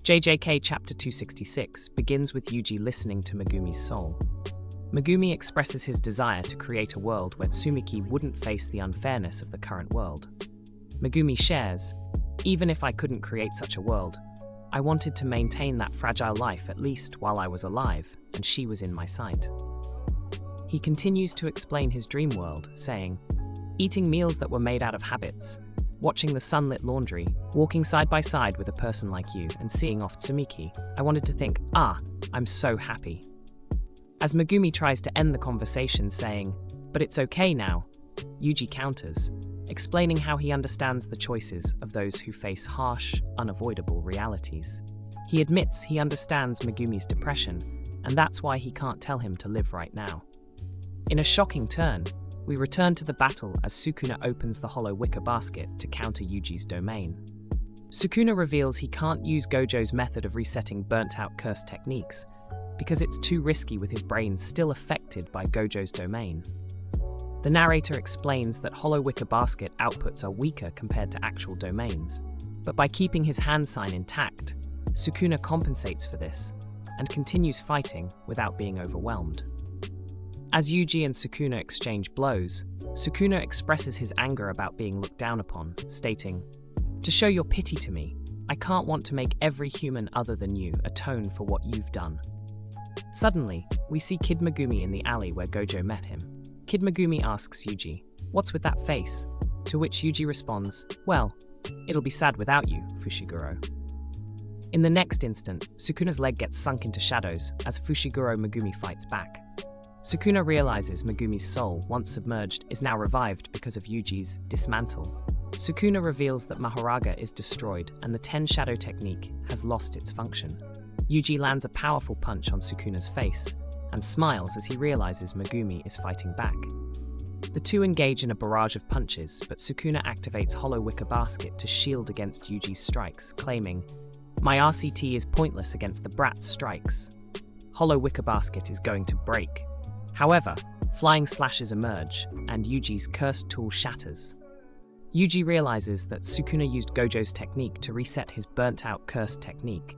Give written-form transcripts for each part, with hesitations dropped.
JJK Chapter 266 begins with Yuji listening to Megumi's soul. Megumi expresses his desire to create a world where Tsumiki wouldn't face the unfairness of the current world. Megumi shares, "Even if I couldn't create such a world, I wanted to maintain that fragile life at least while I was alive and she was in my sight." He continues to explain his dream world, saying, "Eating meals that were made out of habits, watching the sunlit laundry, walking side by side with a person like you and seeing off Tsumiki, I wanted to think, I'm so happy." As Megumi tries to end the conversation saying, "But it's okay now," Yuji counters, explaining how he understands the choices of those who face harsh, unavoidable realities. He admits he understands Megumi's depression, and that's why he can't tell him to live right now. In a shocking turn, we return to the battle as Sukuna opens the hollow wicker basket to counter Yuji's domain. Sukuna reveals he can't use Gojo's method of resetting burnt-out curse techniques because it's too risky with his brain still affected by Gojo's domain. The narrator explains that hollow wicker basket outputs are weaker compared to actual domains, but by keeping his hand sign intact, Sukuna compensates for this and continues fighting without being overwhelmed. As Yuji and Sukuna exchange blows, Sukuna expresses his anger about being looked down upon, stating, "To show your pity to me, I can't want to make every human other than you atone for what you've done." Suddenly, we see Kid Megumi in the alley where Gojo met him. Kid Megumi asks Yuji, "What's with that face?" To which Yuji responds, "Well, it'll be sad without you, Fushiguro." In the next instant, Sukuna's leg gets sunk into shadows as Fushiguro Megumi fights back. Sukuna realizes Megumi's soul, once submerged, is now revived because of Yuji's dismantle. Sukuna reveals that Mahoraga is destroyed and the 10 Shadow technique has lost its function. Yuji lands a powerful punch on Sukuna's face and smiles as he realizes Megumi is fighting back. The two engage in a barrage of punches, but Sukuna activates Hollow Wicker Basket to shield against Yuji's strikes, claiming, "My RCT is pointless against the brat's strikes. Hollow Wicker Basket is going to break." However, flying slashes emerge, and Yuji's cursed tool shatters. Yuji realizes that Sukuna used Gojo's technique to reset his burnt-out cursed technique.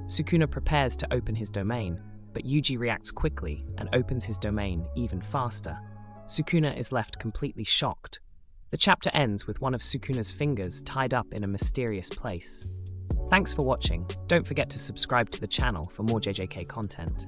Sukuna prepares to open his domain, but Yuji reacts quickly and opens his domain even faster. Sukuna is left completely shocked. The chapter ends with one of Sukuna's fingers tied up in a mysterious place. Thanks for watching. Don't forget to subscribe to the channel for more JJK content.